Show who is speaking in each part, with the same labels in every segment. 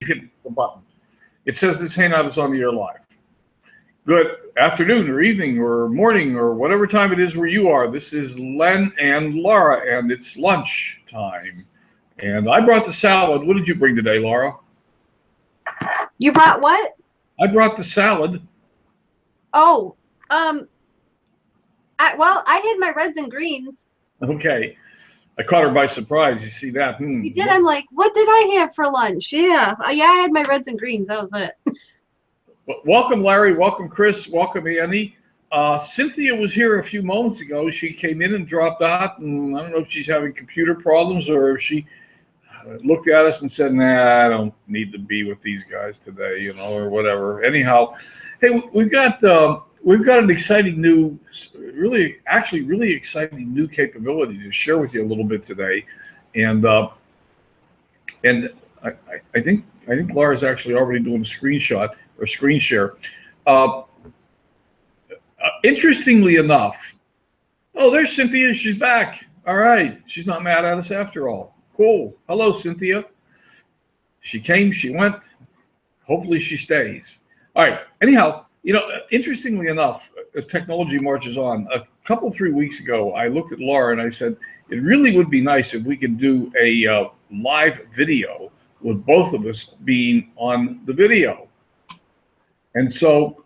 Speaker 1: hit the button. It says this hangout is on the air live. Good afternoon or evening or morning or whatever time it is where you are. This is Len and Laura, and it's lunch time. And I brought the salad. What did you bring today, Laura?
Speaker 2: You brought what?
Speaker 1: I brought the salad.
Speaker 2: Oh, I had my reds and greens.
Speaker 1: Okay. I caught her by surprise. You see that?
Speaker 2: You did. I'm like, what did I have for lunch? Yeah, I had my reds and greens. That was it.
Speaker 1: Welcome, Larry. Welcome, Chris. Welcome, Annie. Cynthia was here a few moments ago. She came in and dropped out, and I don't know if she's having computer problems or if she looked at us and said, "Nah, I don't need to be with these guys today," or whatever. Anyhow, hey, we've got an exciting new, really exciting new capability to share with you a little bit today, and I think Laura's actually already doing a screenshot or screen share. Interestingly enough, oh, there's Cynthia. She's back. All right, she's not mad at us after all. Cool. Hello, Cynthia. She came, she went. Hopefully she stays. All right. Anyhow, interestingly enough, as technology marches on, a couple, 3 weeks ago, I looked at Laura and I said, it really would be nice if we could do a live video with both of us being on the video. And so,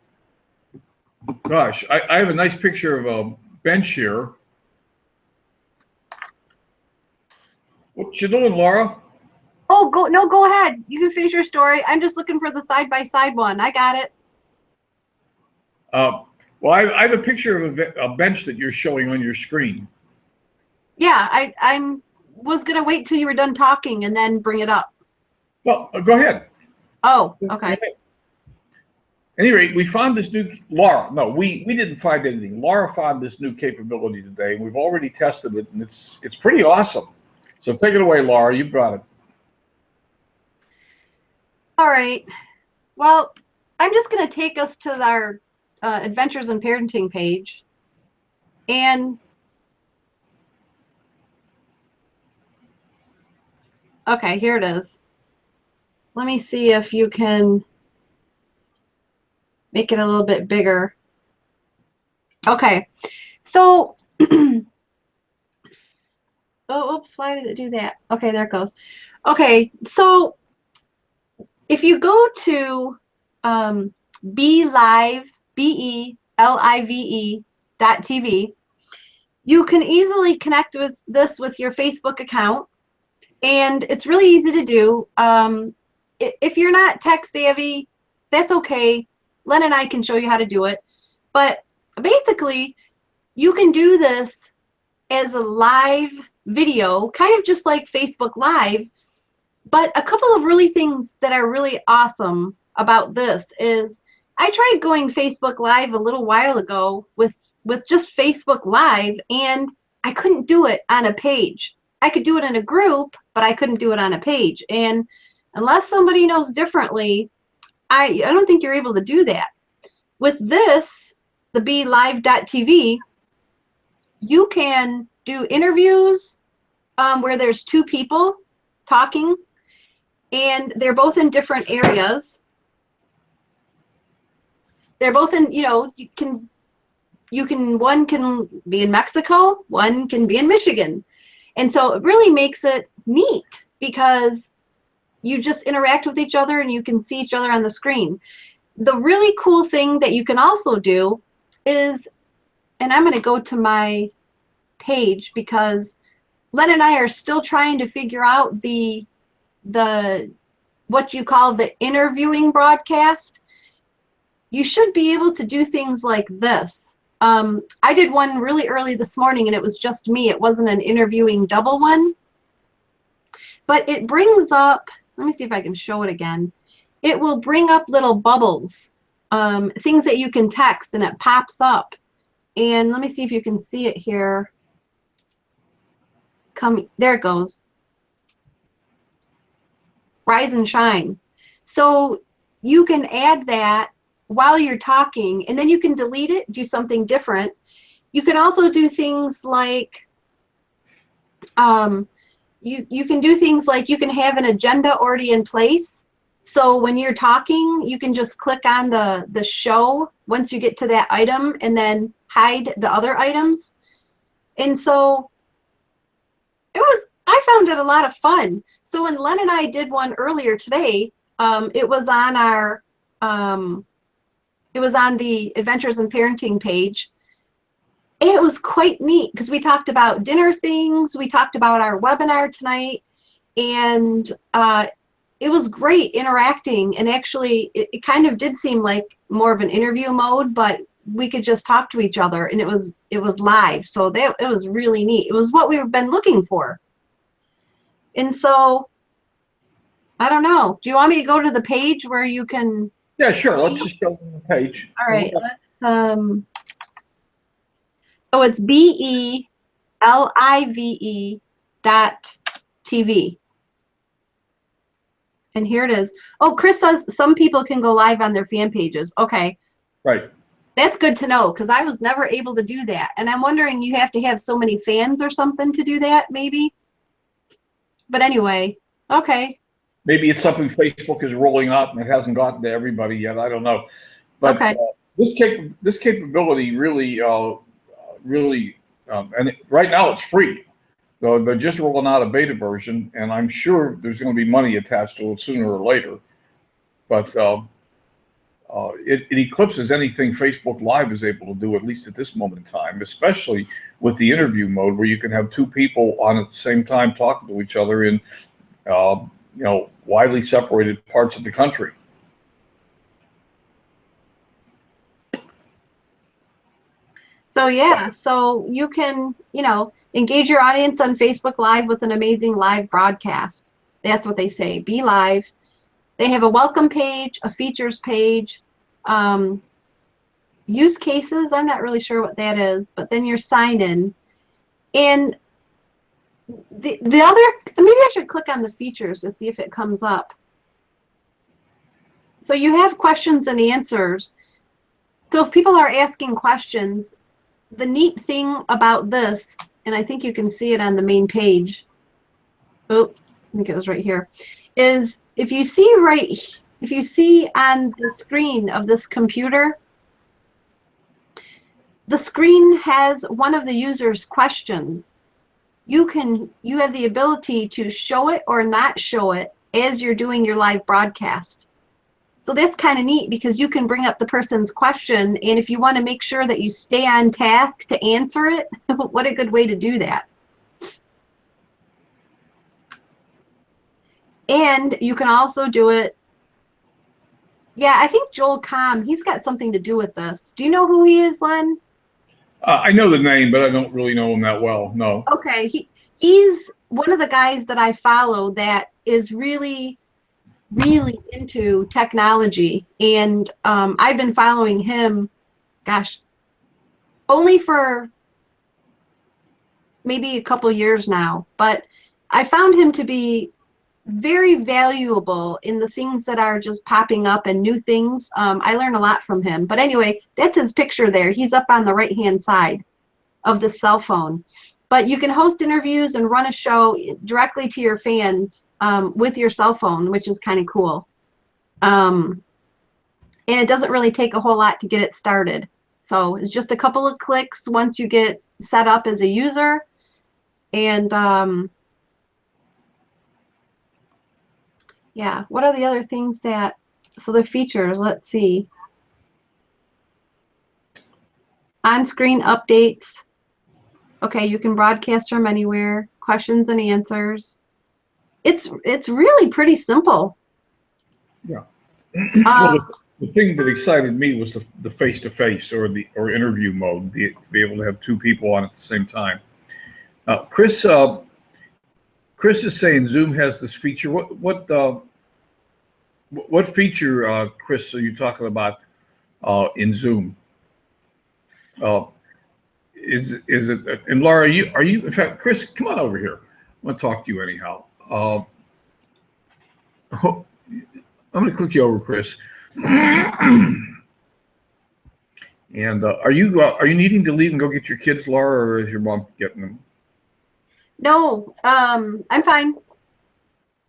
Speaker 1: gosh, I have a nice picture of a bench here. What you doing, Laura?
Speaker 2: Oh, go ahead. You can finish your story. I'm just looking for the side-by-side one. I got it.
Speaker 1: Well, I have a picture of a bench that you're showing on your screen.
Speaker 2: Yeah, I was going to wait till you were done talking and then bring it up.
Speaker 1: Well, go ahead.
Speaker 2: Oh, okay.
Speaker 1: At any rate, we found this new, Laura, no, we didn't find anything. Laura found this new capability today. We've already tested it, and it's pretty awesome. So take it away, Laura. You brought it.
Speaker 2: All right. Well, I'm just going to take us to our Adventures in Parenting page. And okay, here it is. Let me see if you can make it a little bit bigger. Okay. So oh, oops, why did it do that? Okay, there it goes. Okay, so if you go to BeLive.tv, you can easily connect with this with your Facebook account, and it's really easy to do. If you're not tech savvy, that's okay. Len and I can show you how to do it. But basically, you can do this as a live video, kind of just like Facebook Live. But a couple of really things that are really awesome about this is I tried going Facebook Live a little while ago with just Facebook Live, and I couldn't do it on a page. I could do it in a group, but I couldn't do it on a page. And unless somebody knows differently, I don't think you're able to do that. With this, the BeLive.tv, you can do interviews where there's two people talking, and they're both in different areas. They're both in, one can be in Mexico, one can be in Michigan. And so it really makes it neat because you just interact with each other and you can see each other on the screen. The really cool thing that you can also do is, and I'm going to go to my page because Len and I are still trying to figure out what you call the interviewing broadcast. You should be able to do things like this. I did one really early this morning and it was just me. It wasn't an interviewing double one. But it brings up, let me see if I can show it again. It will bring up little bubbles, things that you can text, and it pops up. And let me see if you can see it here. There it goes. Rise and shine. So you can add that while you're talking, and then you can delete it, do something different. You can also do things like you can do things like you can have an agenda already in place, So when you're talking, you can just click on the show once you get to that item and then hide the other items. And so I found it a lot of fun. So when Len and I did one earlier today, it was on it was on the Adventures in Parenting page. And it was quite neat because we talked about dinner things. We talked about our webinar tonight, and it was great interacting. And actually, it kind of did seem like more of an interview mode, but we could just talk to each other, and it was live. So it was really neat. It was what we've been looking for. And so, I don't know. Do you want me to go to the page where you can?
Speaker 1: Yeah, sure. Let's just go to the page.
Speaker 2: All right. Let's. So it's BELIVE.TV. And here it is. Oh, Chris says some people can go live on their fan pages. Okay.
Speaker 1: Right.
Speaker 2: That's good to know because I was never able to do that. And I'm wondering, you have to have so many fans or something to do that, maybe? But anyway, okay.
Speaker 1: Maybe it's something Facebook is rolling out and it hasn't gotten to everybody yet. I don't know. But
Speaker 2: okay.
Speaker 1: This capability really, and right now it's free. So they're just rolling out a beta version, and I'm sure there's going to be money attached to it sooner or later. But it eclipses anything Facebook Live is able to do, at least at this moment in time, especially with the interview mode where you can have two people on at the same time talking to each other in widely separated parts of the country.
Speaker 2: So yeah, so you can, engage your audience on Facebook Live with an amazing live broadcast. That's what they say, be live. They have a welcome page, a features page, use cases, I'm not really sure what that is, but then your sign in. And the other, maybe I should click on the features to see if it comes up. So you have questions and answers. So if people are asking questions, the neat thing about this, and I think you can see it on the main page. Oh, I think it was right here. Is if you see on the screen of this computer, the screen has one of the user's questions. You have the ability to show it or not show it as you're doing your live broadcast. So that's kind of neat because you can bring up the person's question, and if you want to make sure that you stay on task to answer it, what a good way to do that. And you can also do it. Yeah, I think Joel Comm, he's got something to do with this. Do you know who he is, Len?
Speaker 1: I know the name, but I don't really know him that well, no.
Speaker 2: Okay, he's one of the guys that I follow that is really into technology, and I've been following him, gosh, only for maybe a couple years now, but I found him to be very valuable in the things that are just popping up and new things. I learn a lot from him. But anyway, that's his picture there. He's up on the right hand side of the cell phone. But you can host interviews and run a show directly to your fans with your cell phone, which is kind of cool. And it doesn't really take a whole lot to get it started. So it's just a couple of clicks once you get set up as a user. And yeah, what are the other things that, so the features, let's see. On-screen updates. Okay, you can broadcast from anywhere. Questions and answers. It's really pretty simple.
Speaker 1: Yeah. Well, the thing that excited me was the face-to-face or interview mode, to be able to have two people on at the same time. Chris is saying Zoom has this feature. What feature, Chris, are you talking about in Zoom? Is it? And Laura, are you? In fact, Chris, come on over here. I want to talk to you anyhow. I'm going to click you over, Chris. And are you needing to leave and go get your kids, Laura, or is your mom getting them?
Speaker 2: No, I'm fine.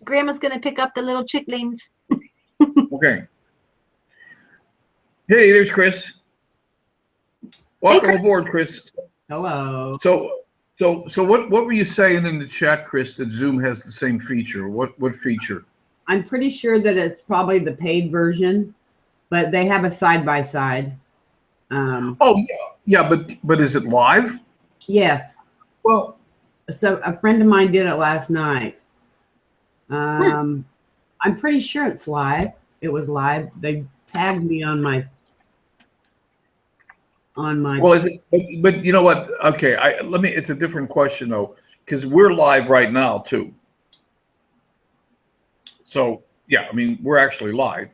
Speaker 2: Grandma's going to pick up the little chicklings.
Speaker 1: Okay. Hey, there's Chris. Welcome
Speaker 2: Chris.
Speaker 1: aboard, Chris.
Speaker 3: Hello.
Speaker 1: So what were you saying in the chat, Chris, that Zoom has the same feature? What feature?
Speaker 3: I'm pretty sure that it's probably the paid version, but they have a side-by-side.
Speaker 1: Oh yeah, but is it live?
Speaker 3: Yes.
Speaker 1: Well,
Speaker 3: So a friend of mine did it last night. I'm pretty sure it's live. It was live. They tagged me on my.
Speaker 1: well, is it? But you know what? Okay, It's a different question though, because we're live right now too. So yeah, I mean we're actually live,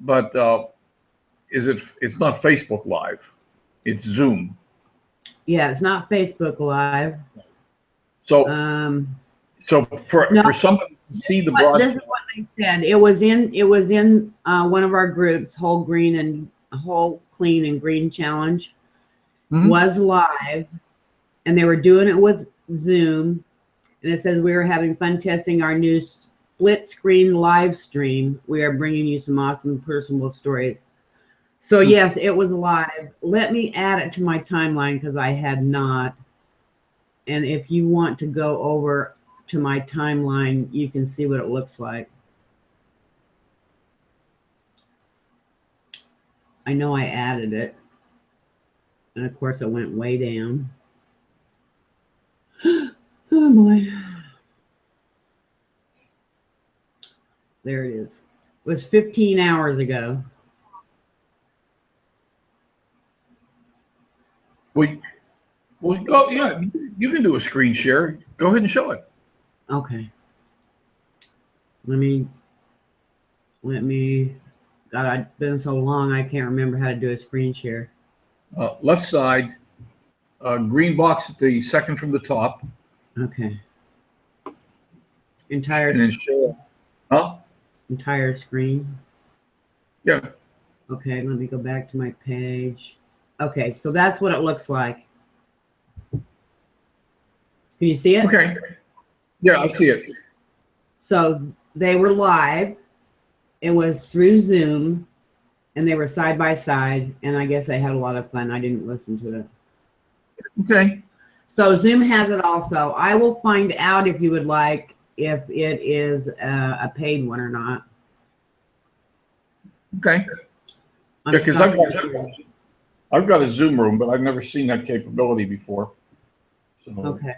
Speaker 1: but is it? It's not Facebook Live. It's Zoom.
Speaker 3: Yeah, it's not Facebook Live.
Speaker 1: So
Speaker 3: No,
Speaker 1: for somebody to see the broadcast.
Speaker 3: This is what they said. It was in one of our groups, Whole Clean and Green Challenge, was live, and they were doing it with Zoom. And it says we are having fun testing our new split screen live stream. We are bringing you some awesome personal stories. So yes, it was live. Let me add it to my timeline because I had not. And if you want to go over to my timeline, you can see what it looks like. I know I added it. And of course it went way down. Oh boy. There it is. It was 15 hours ago.
Speaker 1: Well, go, yeah, you can do a screen share. Go ahead and show it.
Speaker 3: Okay. Let me, God, it's been so long, I can't remember how to do a screen share.
Speaker 1: Left side, green box at the second from the top.
Speaker 3: Okay.
Speaker 1: And then share. Huh?
Speaker 3: Entire screen.
Speaker 1: Yeah.
Speaker 3: Okay, let me go back to my page. Okay, so that's what it looks like. Can you see it?
Speaker 1: Okay. Yeah, I see it.
Speaker 3: So they were live. It was through Zoom, and they were side by side, and I guess they had a lot of fun. I didn't listen to it.
Speaker 1: Okay.
Speaker 3: So Zoom has it also. I will find out if you would like if it is a paid one or not.
Speaker 1: Okay. Yeah, because I've got a Zoom room, but I've never seen that capability before. So.
Speaker 3: Okay.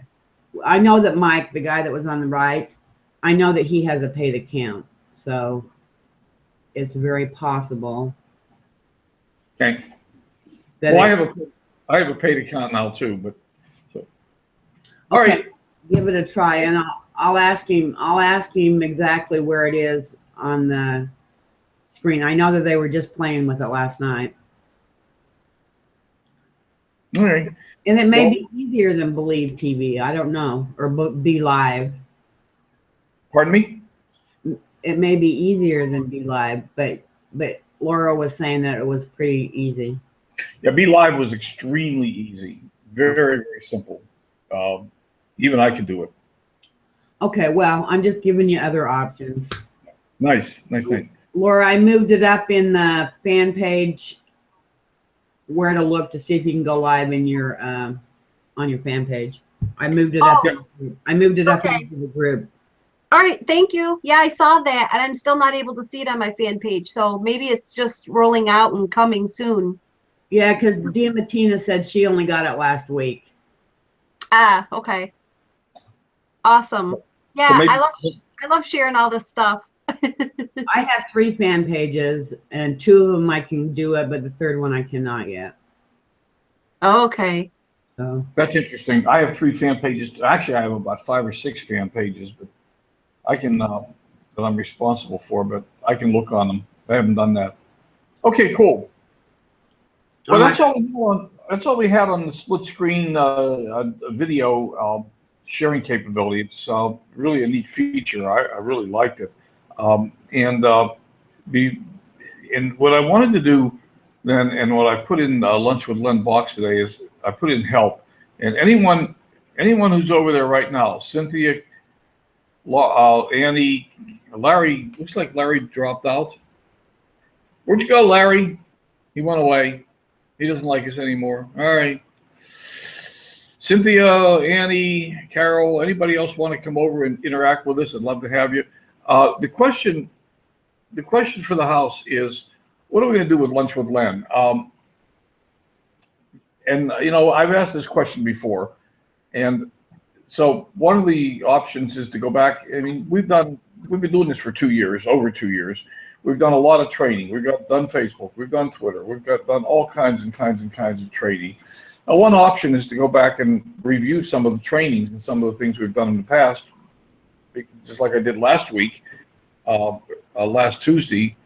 Speaker 3: I know that Mike, the guy that was on the right, I know that he has a paid account. So it's very possible.
Speaker 1: Okay. Well, I have a paid account now too, but so. All
Speaker 3: okay,
Speaker 1: right.
Speaker 3: give it a try, and I'll ask him. I'll ask him exactly where it is on the screen. I know that they were just playing with it last night.
Speaker 1: All right.
Speaker 3: And it may be easier than Believe TV. I don't know, or Be Live.
Speaker 1: Pardon me?
Speaker 3: It may be easier than Be Live, but Laura was saying that it was pretty easy.
Speaker 1: Yeah, Be Live was extremely easy. Very, very simple. Even I could do it.
Speaker 3: Okay, well, I'm just giving you other options.
Speaker 1: Nice.
Speaker 3: Laura, I moved it up in the fan page where to look to see if you can go live in your on your fan page. I moved it up. I moved it up into the group.
Speaker 2: All right, thank you. Yeah, I saw that, and I'm still not able to see it on my fan page. So maybe it's just rolling out and coming soon.
Speaker 3: Yeah, because Diamatina said she only got it last week.
Speaker 2: Ah, okay. Awesome. Yeah,
Speaker 1: So
Speaker 2: I love sharing all this stuff.
Speaker 3: I have 3 fan pages, and 2 of them I can do it, but the third one I cannot yet.
Speaker 2: Okay.
Speaker 3: So
Speaker 1: that's interesting. I have 3 fan pages. Actually, I have about 5 or 6 fan pages, but I can that I'm responsible for. But I can look on them. I haven't done that. Okay, cool. Well, that's all we had on the split screen video sharing capability. It's really a neat feature. I really liked it. And what I wanted to do then, and what I put in Lunch with Len box today is I put in help. And anyone who's over there right now, Cynthia, Annie, Larry, looks like Larry dropped out. Where'd you go, Larry? He went away. He doesn't like us anymore. All right. Cynthia, Annie, Carol, anybody else want to come over and interact with us? I'd love to have you. The question for the house is, what are we going to do with Lunch with Len? And I've asked this question before, and so one of the options is to go back. I mean, we've been doing this for 2 years, over 2 years. We've done a lot of training. We've done Facebook. We've done Twitter. We've done all kinds and kinds and kinds of training. Now, one option is to go back and review some of the trainings and some of the things we've done in the past, just like I did last week, last Tuesday,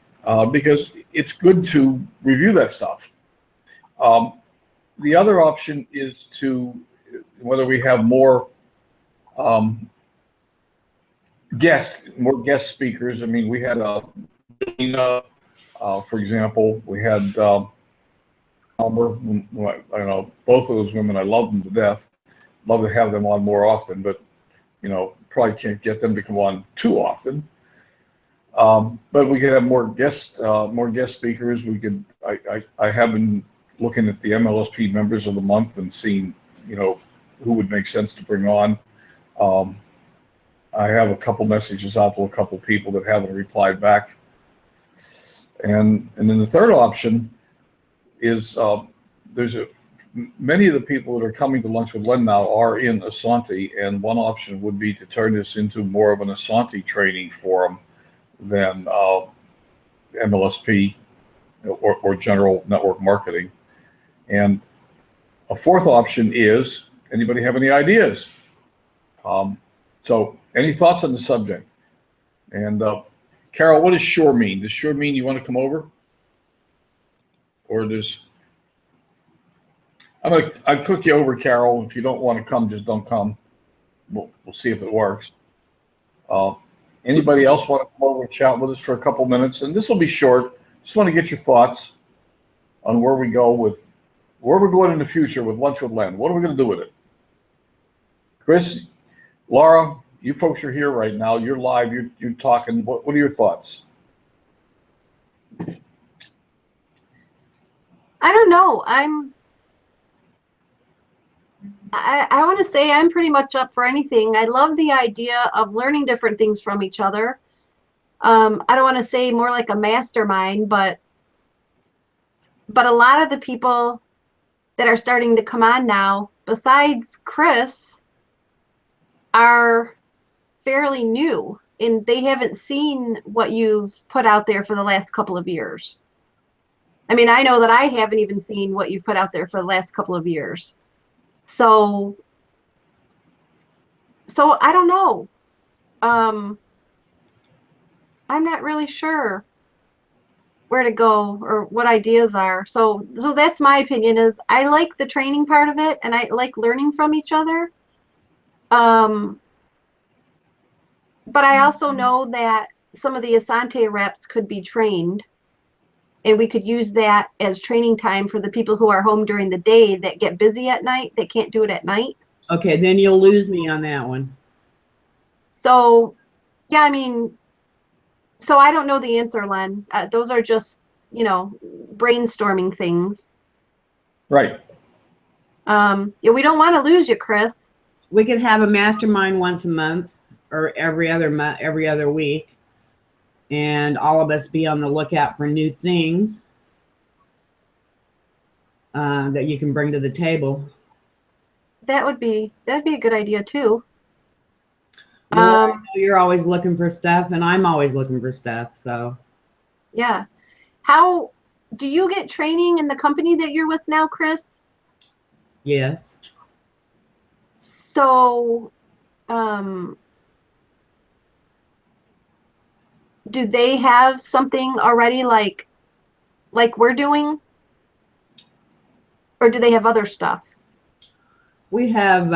Speaker 1: because it's good to review that stuff. The other option is whether we have more more guest speakers. I mean, we had Nina, for example. We had Albert. I know both of those women. I love them to death. Love to have them on more often, but probably can't get them to come on too often. But we could have more guest speakers. We could. I have been looking at the MLSP members of the month and seeing who would make sense to bring on. I have a couple messages out to a couple people that haven't replied back. And then the third option is many of the people that are coming to Lunch with Len now are in Asante, and one option would be to turn this into more of an Asante training forum than MLSP or general network marketing. And a fourth option is, anybody have any ideas? So any thoughts on the subject? And Carol, what does sure mean? Does sure mean you want to come over? Or I'd cook you over, Carol. If you don't want to come, just don't come. We'll see if it works. Anybody else want to come over and chat with us for a couple minutes? And this will be short. Just want to get your thoughts on where we're going in the future with Lunch with Len. What are we going to do with it? Chris, Laura, you folks are here right now. You're live. You're talking. What are your thoughts?
Speaker 2: I don't know. I want to say I'm pretty much up for anything. I love the idea of learning different things from each other. I don't want to say more like a mastermind, but a lot of the people that are starting to come on now, besides Chris, are fairly new, and they haven't seen what you've put out there for the last couple of years. I mean, I know that I haven't even seen what you've put out there for the last couple of years. So I don't know. I'm not really sure where to go or what ideas are. So that's my opinion. Is I like the training part of it, and I like learning from each other. But I also know that some of the Asante reps could be trained, and we could use that as training time for the people who are home during the day that get busy at night, that can't do it at night.
Speaker 3: Okay, then you'll lose me on that one.
Speaker 2: So, yeah, I mean, so I don't know the answer, Len. Those are just, brainstorming things.
Speaker 1: Right.
Speaker 2: Yeah, we don't want to lose you, Chris.
Speaker 3: We could have a mastermind once a month or every other week, and all of us be on the lookout for new things that you can bring to the table.
Speaker 2: That'd be a good idea too.
Speaker 3: Well, I know you're always looking for stuff, and I'm always looking for stuff. So
Speaker 2: yeah. How do you get training in the company that you're with now, Chris?
Speaker 3: Yes.
Speaker 2: So do they have something already like we're doing? Or do they have other stuff?
Speaker 3: We have,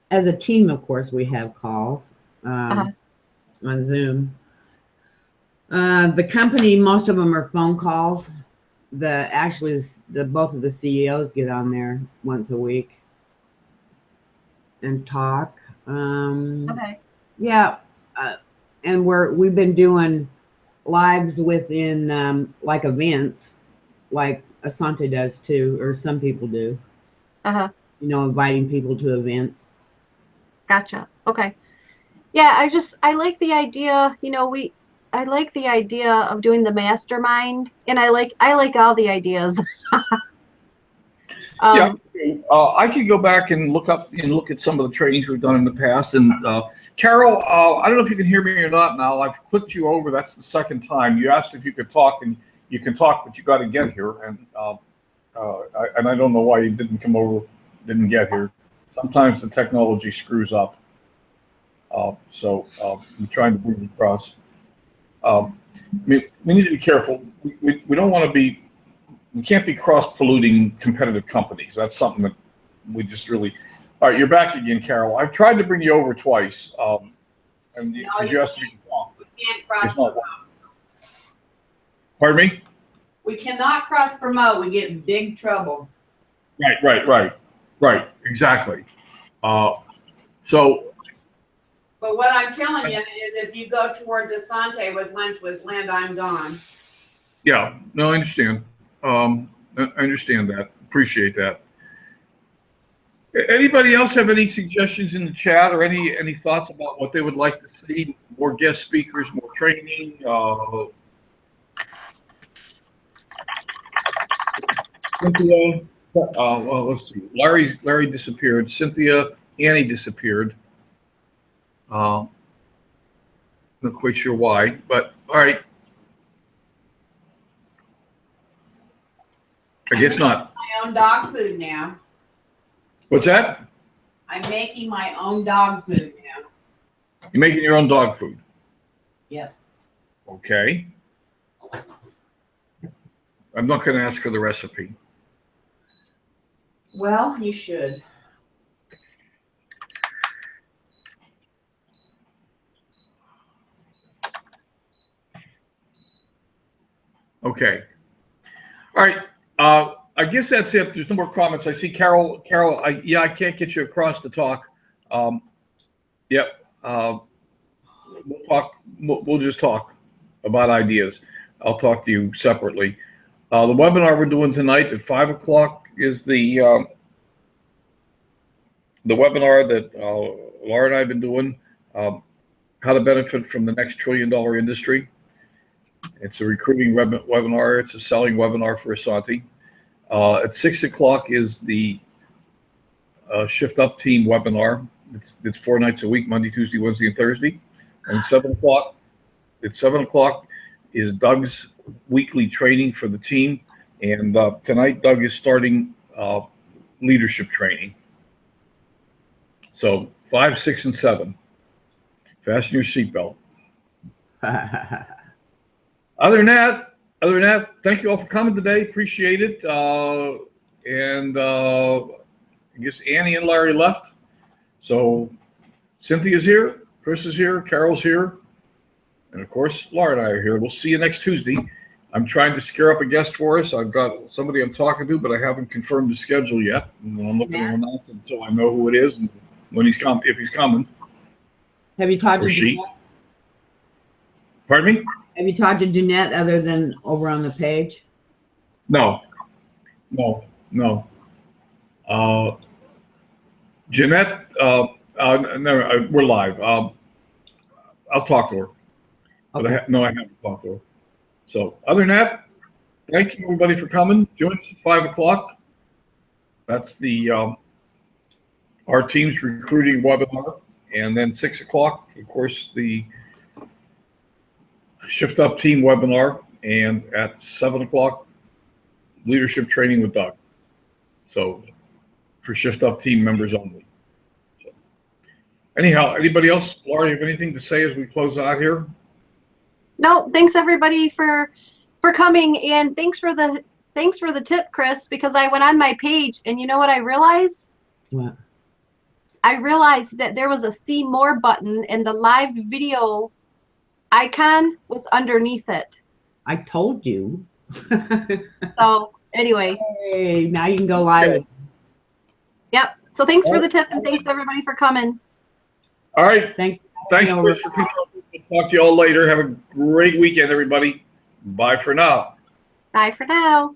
Speaker 3: as a team, of course, we have calls on Zoom. The company, most of them are phone calls. Both of the CEOs get on there once a week and talk.
Speaker 2: Okay.
Speaker 3: Yeah, and we've been doing lives within like events, like Asante does too, or some people do.
Speaker 2: Uh-huh.
Speaker 3: You know, inviting people to events.
Speaker 2: Gotcha. Okay. Yeah, I like the idea, I like the idea of doing the mastermind, and I like all the ideas.
Speaker 1: Yeah,
Speaker 2: Um,
Speaker 1: I could go back and look at some of the trainings we've done in the past. And Carol, I don't know if you can hear me or not now. I've clicked you over. That's the second time. You asked if you could talk, and you can talk, but you got to get here. And I don't know why you didn't come over, didn't get here. Sometimes the technology screws up. So I'm trying to bring you across. We need to be careful. We don't want to be. We can't be cross-polluting competitive companies. That's something that we just really. All right, you're back again, Carol. I've tried to bring you over twice, and because you asked me to talk.
Speaker 3: We can't cross
Speaker 1: promote. Pardon me?
Speaker 3: We cannot cross promote. We get in big trouble.
Speaker 1: Right. Exactly. So.
Speaker 3: But what I'm telling you is, if you go towards Asante with lunch with Land, I'm gone.
Speaker 1: Yeah. No, I understand. I understand that. Appreciate that. Anybody else have any suggestions in the chat, or any thoughts about what they would like to see? More guest speakers, more training. Cynthia. Well, let's see. Larry disappeared. Cynthia, Annie disappeared. Not quite sure why, but all right. I guess not.
Speaker 3: My own dog food now.
Speaker 1: What's that?
Speaker 3: I'm making my own dog food now.
Speaker 1: You're making your own dog food?
Speaker 3: Yep.
Speaker 1: Okay. I'm not going to ask for the recipe.
Speaker 3: Well, you should.
Speaker 1: Okay. All right. I guess that's it. There's no more comments. I see Carol. I can't get you across to talk. Yep. We'll talk. We'll just talk about ideas. I'll talk to you separately. The webinar we're doing tonight at 5 o'clock is the webinar that Laura and I have been doing. How to benefit from the next $1 trillion industry. It's a recruiting webinar. It's a selling webinar for Asante. At 6 o'clock is the Shift Up Team webinar. It's 4 nights a week, Monday, Tuesday, Wednesday, and Thursday. And at 7 o'clock is Doug's weekly training for the team. And tonight, Doug is starting leadership training. So 5, 6, and 7. Fasten your seatbelt. Other than that, thank you all for coming today. Appreciate it. And I guess Annie and Larry left. So Cynthia's here, Chris is here, Carol's here, and of course, Laura and I are here. We'll see you next Tuesday. I'm trying to scare up a guest for us. I've got somebody I'm talking to, but I haven't confirmed the schedule yet. And I'm looking to announce it until I know who it is and when he's coming, if he's coming.
Speaker 3: Have you talked to
Speaker 1: she?
Speaker 3: Jeanette?
Speaker 1: Pardon me?
Speaker 3: Have you talked to Jeanette other than over on the page?
Speaker 1: No. Jeanette, no, we're live. I'll talk to her. But
Speaker 3: Okay.
Speaker 1: I haven't talked to her. So other than that, thank you everybody for coming. Join us at 5 o'clock. That's the our team's recruiting webinar. And then 6 o'clock, of course, the Shift Up Team webinar. And at 7 o'clock, leadership training with Doug. So for Shift Up Team members only. So, anyhow, anybody else? Laura, you have anything to say as we close out here?
Speaker 2: No, thanks everybody for coming, and thanks for the tip, Chris, because I went on my page and you know what I realized?
Speaker 3: What?
Speaker 2: I realized that there was a see more button and the live video icon was underneath it.
Speaker 3: I told you.
Speaker 2: So anyway.
Speaker 3: Hey, now you can go live.
Speaker 2: Yep. So thanks for the tip, and thanks everybody for coming.
Speaker 1: All right.
Speaker 3: Thanks.
Speaker 1: Thanks, Chris, for coming. Talk to you all later. Have a great weekend, everybody. Bye for now.
Speaker 2: Bye for now.